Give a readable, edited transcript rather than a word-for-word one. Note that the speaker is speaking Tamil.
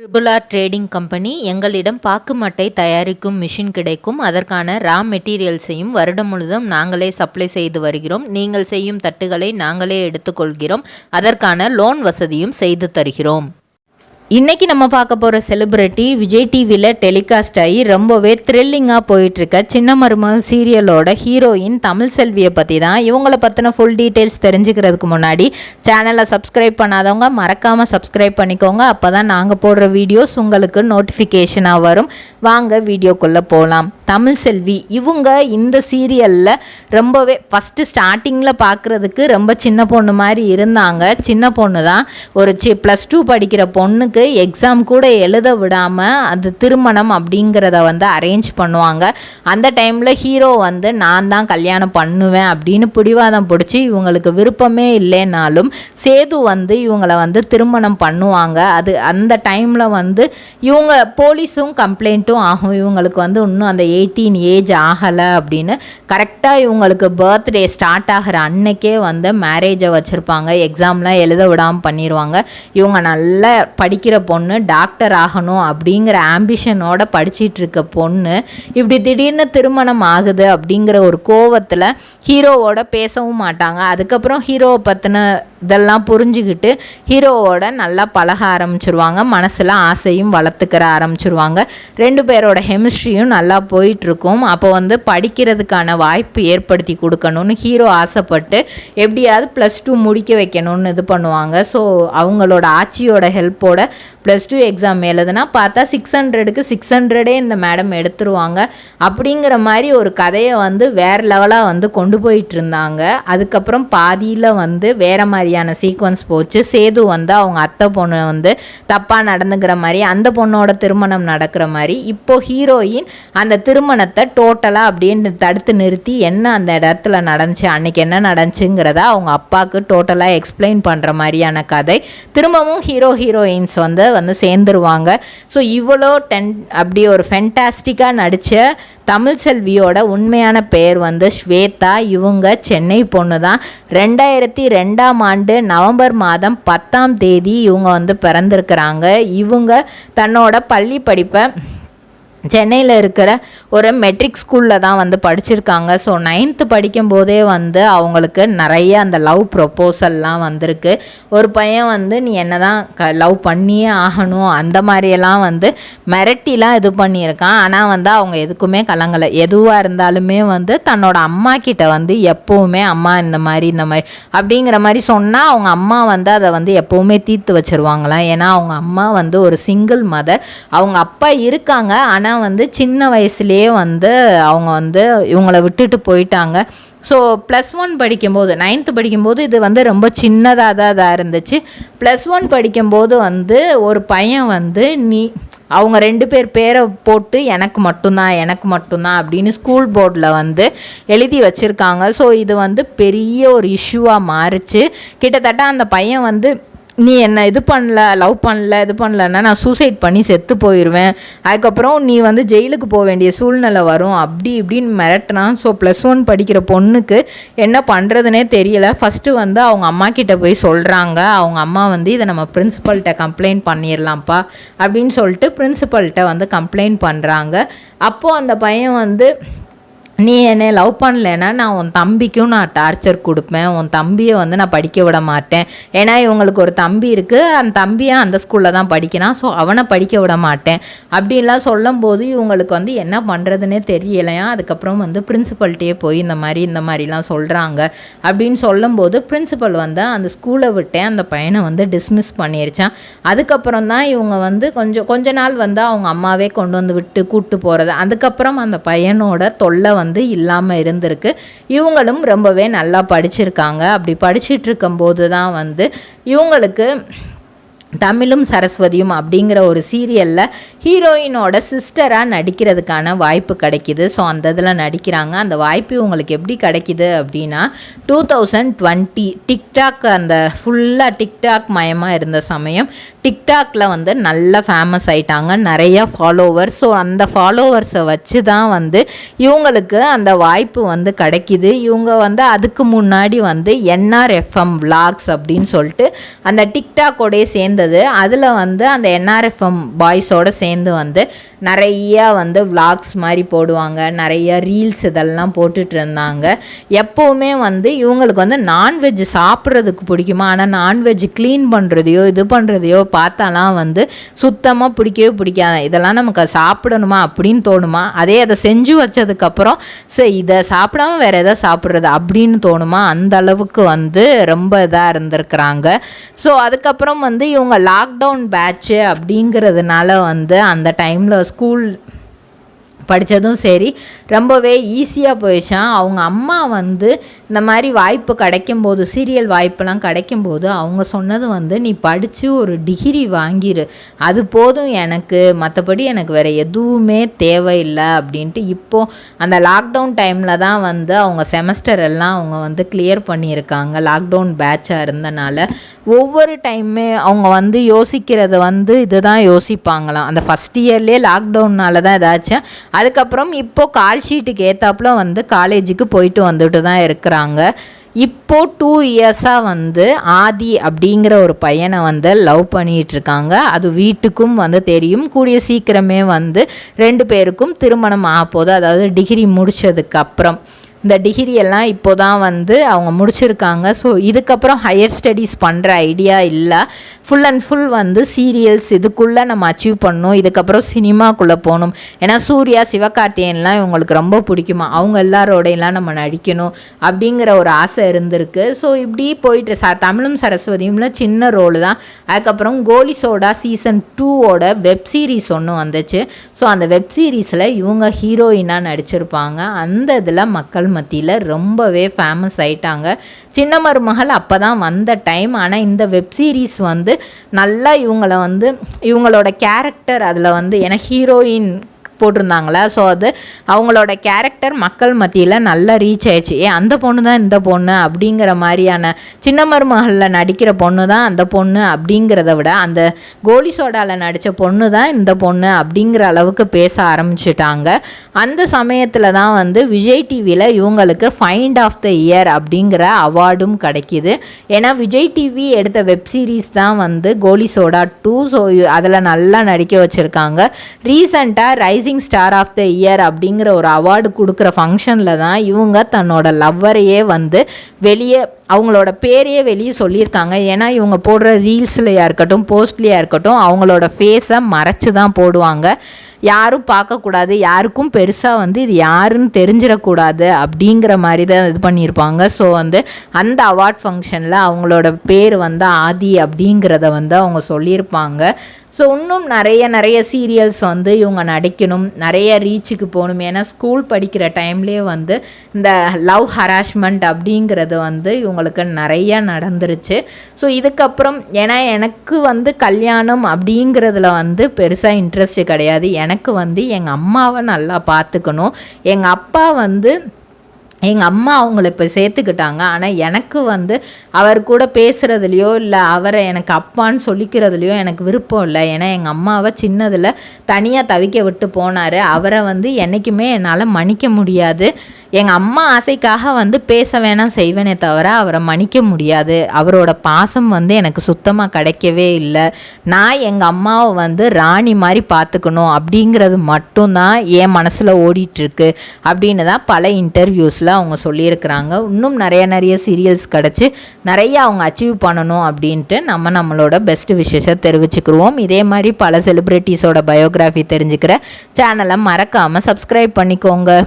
ட்ரிபிள் ட்ரேடிங் கம்பெனி எங்களிடம் பாக்கு மட்டை தயாரிக்கும் மிஷின் கிடைக்கும். அதற்கான ரா மெட்டீரியல்ஸையும் வருடம் முழுதும் நாங்களே சப்ளை செய்து வருகிறோம். நீங்கள் செய்யும் தட்டுகளை நாங்களே எடுத்துக்கொள்கிறோம். அதற்கான லோன் வசதியும் செய்து தருகிறோம். இன்றைக்கி நம்ம பார்க்க போகிற செலிப்ரிட்டி விஜய் டிவியில் டெலிகாஸ்ட் ஆகி ரொம்பவே த்ரில்லிங்காக போயிட்டுருக்க சின்ன மருமகள் சீரியலோட ஹீரோயின் தமிழ் செல்வியை பற்றி தான். இவங்களை பற்றின ஃபுல் டீட்டெயில்ஸ் தெரிஞ்சுக்கிறதுக்கு முன்னாடி சேனலை சப்ஸ்கிரைப் பண்ணாதவங்க மறக்காமல் சப்ஸ்கிரைப் பண்ணிக்கோங்க. அப்போ தான் நாங்கள் போடுற வீடியோஸ் உங்களுக்கு நோட்டிஃபிகேஷனாக வரும். வாங்க வீடியோக்குள்ளே போகலாம். தமிழ் செல்வி இவங்க இந்த சீரியலில் ரொம்பவே ஃபஸ்ட்டு ஸ்டார்டிங்கில் பார்க்குறதுக்கு ரொம்ப சின்ன பொண்ணு மாதிரி இருந்தாங்க. சின்ன பொண்ணு தான், ஒரு +2 படிக்கிற பொண்ணுக்கு எக்ஸாம் கூட எழுத விடாமல் அது திருமணம் அப்படிங்கிறத அரேஞ்ச் பண்ணுவாங்க. அந்த டைமில் ஹீரோ நான் தான் கல்யாணம் பண்ணுவேன் அப்படின்னு பிடிவாதம் பிடிச்சி இவங்களுக்கு விருப்பமே இல்லைனாலும் சேது இவங்களை திருமணம் பண்ணுவாங்க. அது அந்த டைமில் இவங்க போலீஸும் கம்ப்ளைண்ட்டும் ஆகும். இவங்களுக்கு இன்னும் அந்த 18 ஏஜ் ஆகலை அப்படின்னு. கரெக்டாக இவங்களுக்கு பர்த்டே ஸ்டார்ட் ஆகிற அன்னைக்கே மேரேஜை வச்சுருப்பாங்க. எக்ஸாம்லாம் எழுத விடாமல் பண்ணிடுவாங்க. இவங்க நல்லா படிக்கிற பொண்ணு, டாக்டர் ஆகணும் அப்படிங்கிற ஆம்பிஷனோட படிச்சிட்டு இருக்க பொண்ணு இப்படி திடீர்னு திருமணம் ஆகுது அப்படிங்கிற ஒரு கோவத்தில் ஹீரோவோட பேசவும் மாட்டாங்க. அதுக்கப்புறம் ஹீரோவை பற்றின இதெல்லாம் புரிஞ்சுக்கிட்டு ஹீரோவோட நல்லா பழக ஆரம்பிச்சிருவாங்க. மனசில் ஆசையும் வளர்த்துக்கிற ஆரம்பிச்சிருவாங்க. 2 பேரோட கெமிஸ்ட்ரியும் நல்லா போயிட்டுருக்கும். அப்போ படிக்கிறதுக்கான வாய்ப்பு ஏற்படுத்தி கொடுக்கணும்னு ஹீரோ ஆசைப்பட்டு எப்படியாவது +2 முடிக்க வைக்கணும்னு இது பண்ணுவாங்க. ஸோ அவங்களோட ஆட்சியோட ஹெல்ப்போட +2 எக்ஸாம் எழுதுனா பார்த்தா 600க்கு 600 இந்த மேடம் எடுத்துருவாங்க. அப்படிங்கிற மாதிரி ஒரு கதையை வேறு லெவலாக கொண்டு போயிட்டு இருந்தாங்க. அதுக்கப்புறம் பாதியில் வேறு மாதிரியான சீக்வன்ஸ் போச்சு. சேது அவங்க அத்தை பொண்ணு தப்பாக நடந்துக்கிற மாதிரி, அந்த பொண்ணோட திருமணம் நடக்கிற மாதிரி. இப்போது ஹீரோயின் அந்த திருமணத்தை டோட்டலாக அப்படின்னு தடுத்து நிறுத்தி என்ன அந்த இடத்துல நடந்துச்சு, அன்னைக்கு என்ன நடந்துச்சுங்கிறத அவங்க அப்பாவுக்கு டோட்டலாக எக்ஸ்பிளைன் பண்ணுற மாதிரியான கதை. திரும்பவும் ஹீரோயின்ஸ் சேர்ந்துருவாங்க. ஸோ இவ்வளோ அப்படி ஒரு ஃபென்டாஸ்டிக்காக நடித்த தமிழ் செல்வியோட உண்மையான பெயர் ஸ்வேதா. இவங்க சென்னை பொண்ணு தான். 2002ஆம் ஆண்டு நவம்பர் மாதம் 10ஆம் தேதி இவங்க பிறந்திருக்கிறாங்க. இவங்க தன்னோட பள்ளி படிப்பை சென்னையில் இருக்கிற ஒரு மெட்ரிக் ஸ்கூலில் தான் படிச்சிருக்காங்க. ஸோ 9th படிக்கும்போதே அவங்களுக்கு நிறைய அந்த லவ் ப்ரொப்போசல்லாம் வந்திருக்கு. ஒரு பையன் நீ என்ன தான் லவ் பண்ணியே ஆகணும் அந்த மாதிரியெல்லாம் மிரட்டிலாம் இது பண்ணியிருக்கான். ஆனால் அவங்க எதுக்குமே கலங்கலை. எதுவாக இருந்தாலுமே தன்னோட அம்மா கிட்ட எப்போவுமே அம்மா இந்த மாதிரி அப்படிங்கிற மாதிரி சொன்னால் அவங்க அம்மா அதை எப்போவுமே தீர்த்து வச்சுருவாங்களாம். ஏன்னா அவங்க அம்மா ஒரு சிங்கிள் மதர். அவங்க அப்பா இருக்காங்க, ஆனால் சின்ன வயசுலேயே அவங்க இவங்களை விட்டுட்டு போயிட்டாங்க. ஸோ +1 படிக்கும்போது 9th படிக்கும்போது இது ரொம்ப சின்னதாக தான் இருந்துச்சு. +1 படிக்கும்போது ஒரு பையன் நீ அவங்க 2 பேரை போட்டு எனக்கு மட்டும்தான் அப்படின்னு ஸ்கூல் போர்டில் எழுதி வச்சுருக்காங்க. ஸோ இது பெரிய ஒரு இஷ்யூவாக மாறிச்சு. கிட்டத்தட்ட அந்த பையன் நீ என்ன இது பண்ணல, லவ் பண்ணல, இது பண்ணலன்னா நான் சூசைட் பண்ணி செத்து போயிடுவேன், அதுக்கப்புறம் நீ ஜெயிலுக்கு போக வேண்டிய சூழ்நிலை வரும் அப்படி இப்படின்னு மிரட்டினான். ஸோ +1 படிக்கிற பொண்ணுக்கு என்ன பண்ணுறதுனே தெரியலை. ஃபஸ்ட்டு அவங்க அம்மா கிட்ட போய் சொல்கிறாங்க. அவங்க அம்மா இதை நம்ம பிரின்சிபல்கிட்ட கம்ப்ளைண்ட் பண்ணிடலாம்ப்பா அப்படின்னு சொல்லிட்டு பிரின்சிபல்கிட்ட கம்ப்ளைண்ட் பண்ணுறாங்க. அப்போது அந்த பையன் நீ என்னை லவ் பண்ணலைன்னா நான் உன் தம்பிக்கும் நான் டார்ச்சர் கொடுப்பேன், உன் தம்பியை நான் படிக்க விட மாட்டேன். ஏன்னா இவங்களுக்கு ஒரு தம்பி இருக்குது, அந்த தம்பியை அந்த ஸ்கூலில் தான் படிக்கிறான், ஸோ அவனை படிக்க விட மாட்டேன் அப்படின்லாம் சொல்லும்போது இவங்களுக்கு என்ன பண்ணுறதுனே தெரியலையா. அதுக்கப்புறம் பிரின்சிபல்கிட்டே போய் இந்த மாதிரிலாம் சொல்கிறாங்க அப்படின்னு சொல்லும்போது பிரின்சிபல் அந்த ஸ்கூலை விட்டே அந்த பையனை டிஸ்மிஸ் பண்ணிருச்சான். அதுக்கப்புறம் தான் இவங்க கொஞ்ச நாள் அவங்க அம்மாவே கொண்டு விட்டு கூப்பிட்டு போகிறது. அதுக்கப்புறம் அந்த பையனோட தொல்லை இல்லாமல் இருந்திருக்கு. இவங்களும் ரொம்பவே நல்லா படிச்சிருக்காங்க. அப்படி படிச்சுட்டு இருக்கும்போது தான் இவங்களுக்கு தமிழும் சரஸ்வதியும் அப்படிங்கிற ஒரு சீரியலில் ஹீரோயினோட சிஸ்டராக நடிக்கிறதுக்கான வாய்ப்பு கிடைக்கிது. ஸோ அந்த இதில் நடிக்கிறாங்க. அந்த வாய்ப்பு உங்களுக்கு எப்படி கிடைக்கிது அப்படின்னா 2020 டிக்டாக் அந்த ஃபுல்லாக டிக்டாக் மயமாக இருந்த சமயம் டிக்டாக்ல நல்லா ஃபேமஸ் ஆயிட்டாங்க, நிறைய ஃபாலோவர்ஸ். ஸோ அந்த ஃபாலோவர்ஸை வச்சு தான் இவங்களுக்கு அந்த வாய்ப்பு கிடைக்கிது. இவங்க அதுக்கு முன்னாடி NRFM vlogs அப்படின்னு சொல்லிட்டு அந்த டிக்டாக்கோடைய சேர்ந்து இருந்தது. அதில் வந்து அந்த என்ஆர்எஃப்எம் பாய்ஸோடு சேர்ந்து வந்து நிறையா வந்து விளாக்ஸ் மாதிரி போடுவாங்க, நிறையா ரீல்ஸ் இதெல்லாம் போட்டுட்டு இருந்தாங்க. எப்போவுமே வந்து இவங்களுக்கு வந்து நான்வெஜ் சாப்பிட்றதுக்கு பிடிக்குமா, ஆனால் நான்வெஜ் க்ளீன் பண்ணுறதையோ இது பண்ணுறதையோ பார்த்தாலாம் வந்து சுத்தமாக பிடிக்கவே பிடிக்காது. இதெல்லாம் நமக்கு சாப்பிடணுமா அப்படின்னு தோணுமா, அதே அதை செஞ்சு வச்சதுக்கப்புறம் சரி இதை சாப்பிடாம வேறு எதாவது சாப்பிட்றது அப்படின்னு தோணுமா, அந்த அளவுக்கு வந்து ரொம்ப இதாக இருந்திருக்கிறாங்க. ஸோ அதுக்கப்புறம் வந்து இவங்க லாக்டவுன் பேட்ச்சு அப்படிங்கிறதுனால வந்து அந்த டைமில் ஸ்கூல் படித்ததும் சரி ரொம்பவே ஈஸியாக போயிடுச்சான். அவங்க அம்மா வந்து இந்த மாதிரி வாய்ப்பு கிடைக்கும்போது, சீரியல் வாய்ப்பெல்லாம் கிடைக்கும்போது அவங்க சொன்னது வந்து நீ படித்து ஒரு டிகிரி வாங்கிடு, அது போதும் எனக்கு, மற்றபடி எனக்கு வேறு எதுவுமே தேவையில்லை அப்படின்ட்டு. இப்போது அந்த லாக்டவுன் டைமில் தான் வந்து அவங்க செமஸ்டர் எல்லாம் அவங்க வந்து கிளியர் பண்ணியிருக்காங்க. லாக்டவுன் பேட்சாக இருந்தனால ஒவ்வொரு டைமே அவங்க வந்து யோசிக்கிறது வந்து இதுதான் யோசிப்பாங்களாம். அந்த ஃபஸ்ட் இயர்லேயே லாக்டவுன்னால தான் ஏதாச்சும், அதுக்கப்புறம் இப்போது கால் ஷீட்டுக்கு ஏற்றாப்புல வந்து காலேஜுக்கு போயிட்டு வந்துட்டு தான் இருக்கிறாங்க. இப்போது 2 இயர்ஸாக வந்து ஆதி அப்படிங்கிற ஒரு பையனை வந்து லவ் பண்ணிகிட்ருக்காங்க. அது வீட்டுக்கும் வந்து தெரியும். கூடிய சீக்கிரமே வந்து 2 பேருக்கும் திருமணம் ஆக போகுது. அதாவது டிகிரி முடித்ததுக்கப்புறம், இந்த டிகிரி எல்லாம் இப்போ தான் வந்து அவங்க முடிச்சிருக்காங்க. ஸோ இதுக்கப்புறம் ஹையர் ஸ்டடீஸ் பண்ணுற ஐடியா இல்லை. ஃபுல் அண்ட் ஃபுல் வந்து சீரியல்ஸ் இதுக்குள்ளே நம்ம அச்சீவ் பண்ணணும். இதுக்கப்புறம் சினிமாக்குள்ளே போகணும். ஏன்னா சூர்யா, சிவகார்த்திகேயன்லாம் இவங்களுக்கு ரொம்ப பிடிக்குமா, அவங்க எல்லாரோடையெல்லாம் நம்ம நடிக்கணும் அப்படிங்கிற ஒரு ஆசை இருந்திருக்கு. ஸோ இப்படி போயிட்டு தமிழும் சரஸ்வதியும்ல சின்ன ரோலு தான். அதுக்கப்புறம் கோலி சோடா சீசன் 2ஓட வெப் சீரிஸ் ஒன்று வந்துச்சு. ஸோ அந்த வெப் சீரிஸில் இவங்க ஹீரோயினாக நடிச்சிருப்பாங்க. அந்த இதில் மக்கள் மத்தியில் ரொம்பவே ஃபேமஸ் ஆயிட்டாங்க. சின்ன மருமகள் அப்போ தான் வந்த டைம். ஆனால் இந்த வெப் சீரிஸ் வந்து நல்லா இவங்களை வந்து இவங்களோட கேரக்டர் அதில் வந்து ஏன்னா ஹீரோயின் போட்டிருந்தாங்களா, ஸோ அது அவங்களோட கேரக்டர் மக்கள் மத்தியில் நல்லா ரீச் ஆயிடுச்சு. அந்த பொண்ணு தான் இந்த பொண்ணு அப்படிங்கிற மாதிரியான, சின்ன மருமகளில் நடிக்கிற பொண்ணு தான் அந்த பொண்ணு அப்படிங்கிறத விட அந்த கோலி சோடாவில் நடித்த பொண்ணு தான் இந்த பொண்ணு அப்படிங்கிற அளவுக்கு பேச ஆரம்பிச்சிட்டாங்க. அந்த சமயத்தில் தான் வந்து விஜய் டிவியில் இவங்களுக்கு ஃபைண்ட் ஆஃப் த இயர் அப்படிங்கிற அவார்டும் கிடைக்கிது. ஏன்னா விஜய் டிவி எடுத்த வெப் சீரிஸ் தான் வந்து கோலி சோடா 2. ஸோ அதில் நல்லா நடிக்க வச்சுருக்காங்க. ரீசெண்டாக rising star of the year அப்படிங்கிற ஒரு அவார்டு கொடுக்குற ஃபங்க்ஷனில் தான் இவங்க தன்னோட லவ்வரையே வந்து வெளியே, அவங்களோட பேரையே வெளியே சொல்லியிருக்காங்க. ஏன்னா இவங்க போடுற ரீல்ஸ்லையா இருக்கட்டும், போஸ்ட்லையா இருக்கட்டும், அவங்களோட ஃபேஸை மறைச்சி தான் போடுவாங்க. யாரும் பார்க்கக்கூடாது, யாருக்கும் பெருசாக வந்து இது யாருன்னு தெரிஞ்சிடக்கூடாது அப்படிங்கிற மாதிரி தான் இது பண்ணியிருப்பாங்க. ஸோ வந்து அந்த அவார்ட் ஃபங்க்ஷனில் அவங்களோட பேர் வந்து ஆதி அப்படிங்கிறத வந்து அவங்க சொல்லியிருப்பாங்க. ஸோ இன்னும் நிறைய சீரியல்ஸ் வந்து இவங்க நடிக்கணும், நிறைய ரீச்சுக்கு போகணும். ஏன்னா ஸ்கூல் படிக்கிற டைம்லேயே வந்து இந்த லவ் ஹராஸ்மெண்ட் அப்படிங்கிறது வந்து இவங்களுக்கு நிறையா நடந்துருச்சு. ஸோ இதுக்கப்புறம் ஏன்னா எனக்கு வந்து கல்யாணம் அப்படிங்கிறதுல வந்து பெருசாக இன்ட்ரெஸ்ட் கிடையாது. எனக்கு வந்து எங்கள் அம்மாவை நல்லா பார்த்துக்கணும். எங்கள் அப்பா வந்து எங்கள் அம்மா அவங்கள இப்போ சேர்த்துக்கிட்டாங்க. ஆனால் எனக்கு வந்து அவர் கூட பேசுகிறதுலையோ இல்லை அவரை எனக்கு அப்பான்னு சொல்லிக்கிறதுலையோ எனக்கு விருப்பம் இல்லை. ஏன்னா எங்கள் அம்மாவை சின்னதில் தனியாக தவிக்க விட்டு போனார். அவரை வந்து என்றைக்குமே என்னால் மன்னிக்க முடியாது. எங்கள் அம்மா ஆசைக்காக வந்து பேச வேணாம் செய்வேனே தவிர அவரை மன்னிக்க முடியாது. அவரோட பாசம் வந்து எனக்கு சுத்தமாக கிடைக்கவே இல்லை. நான் எங்கள் அம்மாவை வந்து ராணி மாதிரி பார்த்துக்கணும் அப்படிங்கிறது மட்டும்தான் என் மனசில் ஓடிட்டுருக்கு அப்படின்னு தான் பல இன்டர்வியூஸில் அவங்க சொல்லியிருக்கிறாங்க. இன்னும் நிறைய சீரியல்ஸ் கிடச்சி நிறைய அவங்க அச்சீவ் பண்ணணும் அப்படின்ட்டு நம்மளோட பெஸ்ட் விஷஸை தெரிவிச்சுக்கிருவோம். இதே மாதிரி பல செலிப்ரிட்டிஸோட பயோகிராஃபி தெரிஞ்சுக்கிற சேனலை மறக்காமல் சப்ஸ்கிரைப் பண்ணிக்கோங்க.